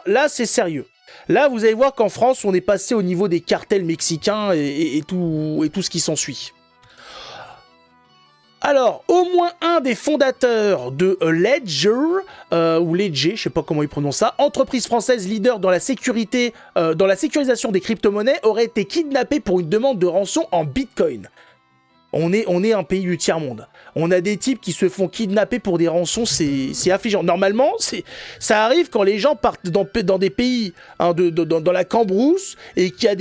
là c'est sérieux. Là, vous allez voir qu'en France, on est passé au niveau des cartels mexicains et tout ce qui s'ensuit. Alors, au moins un des fondateurs de Ledger, ou Ledger, je sais pas comment ils prononcent ça, entreprise française leader dans la sécurité, dans la sécurisation des crypto-monnaies, aurait été kidnappé pour une demande de rançon en Bitcoin. On est un pays du tiers-monde. On a des types qui se font kidnapper pour des rançons, c'est affligeant. Normalement, ça arrive quand les gens partent dans des pays, hein, dans la cambrousse, et qu'il y a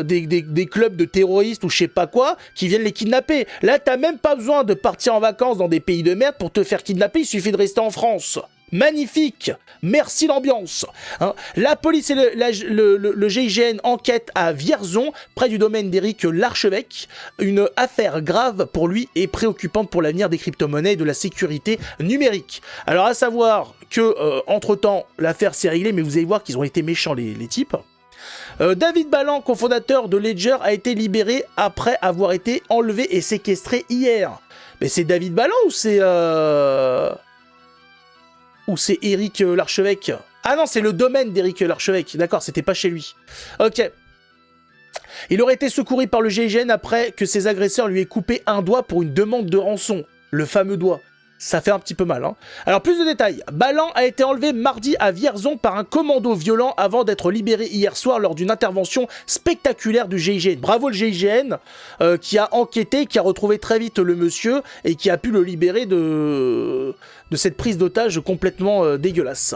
des clubs de terroristes ou je sais pas quoi, qui viennent les kidnapper. Là, t'as même pas besoin de partir en vacances dans des pays de merde pour te faire kidnapper, il suffit de rester en France. Magnifique, merci l'ambiance. Hein, la police et le GIGN enquêtent à Vierzon, près du domaine d'Éric Larchevêque. Une affaire grave pour lui et préoccupante pour l'avenir des crypto-monnaies et de la sécurité numérique. Alors à savoir que, entre-temps, l'affaire s'est réglée, mais vous allez voir qu'ils ont été méchants les types. David Ballan, cofondateur de Ledger, a été libéré après avoir été enlevé et séquestré hier. Mais c'est David Ballan ou c'est Éric Larchevêque? Ah non, c'est le domaine d'Éric Larchevêque. D'accord, c'était pas chez lui. Ok. Il aurait été secouru par le GIGN après que ses agresseurs lui aient coupé un doigt pour une demande de rançon. Le fameux doigt. Ça fait un petit peu mal, hein. Alors, plus de détails. Ballan a été enlevé mardi à Vierzon par un commando violent avant d'être libéré hier soir lors d'une intervention spectaculaire du GIGN. Bravo le GIGN qui a enquêté, qui a retrouvé très vite le monsieur et qui a pu le libérer de cette prise d'otage complètement dégueulasse.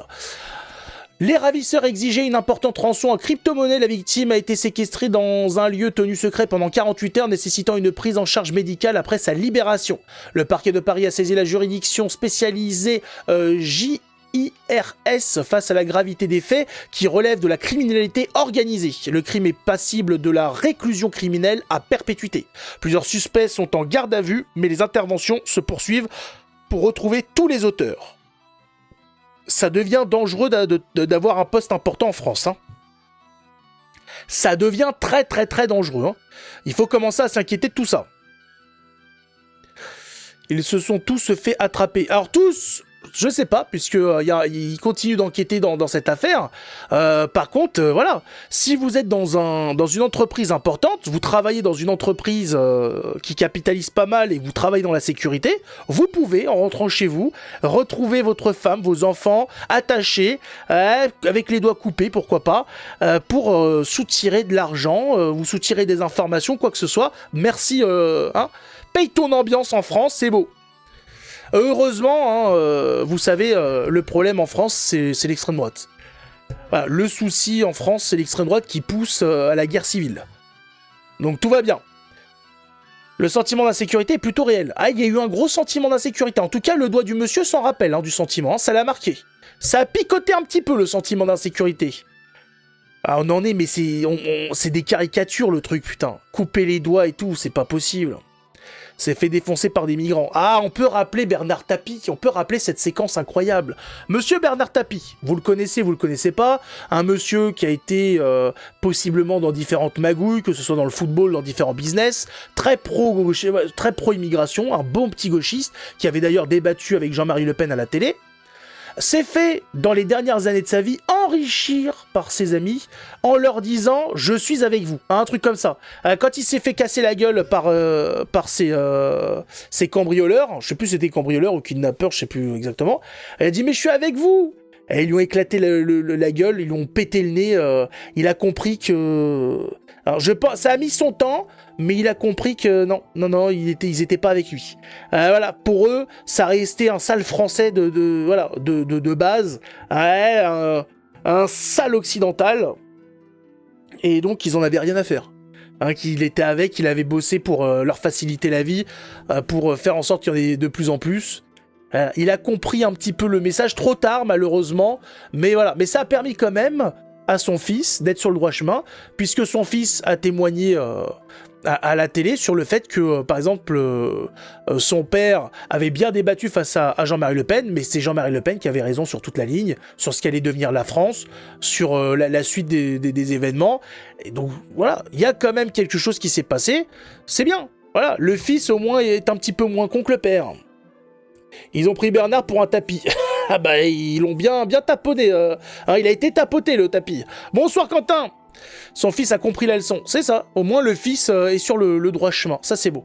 Les ravisseurs exigeaient une importante rançon en crypto-monnaie. La victime a été séquestrée dans un lieu tenu secret pendant 48 heures, nécessitant une prise en charge médicale après sa libération. Le parquet de Paris a saisi la juridiction spécialisée JIRS face à la gravité des faits qui relèvent de la criminalité organisée. Le crime est passible de la réclusion criminelle à perpétuité. Plusieurs suspects sont en garde à vue, mais les interventions se poursuivent pour retrouver tous les auteurs. Ça devient dangereux d'avoir un poste important en France. Hein. Ça devient très très très dangereux. Hein. Il faut commencer à s'inquiéter de tout ça. Ils se sont tous fait attraper. Alors tous, je sais pas, puisque ils continuent d'enquêter dans cette affaire. Par contre, voilà, si vous êtes dans une entreprise importante, vous travaillez dans une entreprise qui capitalise pas mal et vous travaillez dans la sécurité, vous pouvez, en rentrant chez vous, retrouver votre femme, vos enfants, attachés, avec les doigts coupés, pourquoi pas, pour soutirer de l'argent, vous soutirer des informations, quoi que ce soit. Merci, hein. Paye ton ambiance en France, c'est beau. Heureusement, hein, vous savez, le problème en France, c'est l'extrême droite. Voilà, le souci en France, c'est l'extrême droite qui pousse à la guerre civile. Donc tout va bien. Le sentiment d'insécurité est plutôt réel. Ah, il y a eu un gros sentiment d'insécurité. En tout cas, le doigt du monsieur s'en rappelle, hein, du sentiment. Hein, ça l'a marqué. Ça a picoté un petit peu, le sentiment d'insécurité. Ah, on en est, mais c'est des caricatures, le truc, putain. Couper les doigts et tout, c'est pas possible. C'est fait défoncer par des migrants. Ah, on peut rappeler Bernard Tapie, on peut rappeler cette séquence incroyable. Monsieur Bernard Tapie, vous le connaissez pas, un monsieur qui a été possiblement dans différentes magouilles, que ce soit dans le football, dans différents business, très pro-immigration, un bon petit gauchiste, qui avait d'ailleurs débattu avec Jean-Marie Le Pen à la télé, s'est fait, dans les dernières années de sa vie, enrichir par ses amis en leur disant « je suis avec vous ». Un truc comme ça. Quand il s'est fait casser la gueule par ses cambrioleurs, je sais plus si c'était cambrioleurs ou kidnappeurs, je sais plus exactement, elle a dit « mais je suis avec vous ». Et ils lui ont éclaté la gueule, ils lui ont pété le nez, il a compris que... Alors je pense, ça a mis son temps, mais il a compris que non, ils étaient pas avec lui. Voilà, pour eux, ça restait un sale français de base, un sale occidental, et donc ils en avaient rien à faire. Hein, qu'il était avec, il avait bossé pour leur faciliter la vie, pour faire en sorte qu'il y en ait de plus en plus. Il a compris un petit peu le message, trop tard malheureusement, mais voilà, mais ça a permis quand même à son fils d'être sur le droit chemin, puisque son fils a témoigné à la télé sur le fait que, par exemple, son père avait bien débattu face à Jean-Marie Le Pen, mais c'est Jean-Marie Le Pen qui avait raison sur toute la ligne, sur ce qu'allait devenir la France, sur la suite des événements, et donc voilà, il y a quand même quelque chose qui s'est passé, c'est bien, voilà, le fils au moins est un petit peu moins con que le père. Ils ont pris Bernard pour un tapis. Ah bah, ils l'ont bien taponné. Hein, il a été tapoté, le tapis. Bonsoir, Quentin. Son fils a compris la leçon. C'est ça. Au moins, le fils est sur le droit chemin. Ça, c'est beau.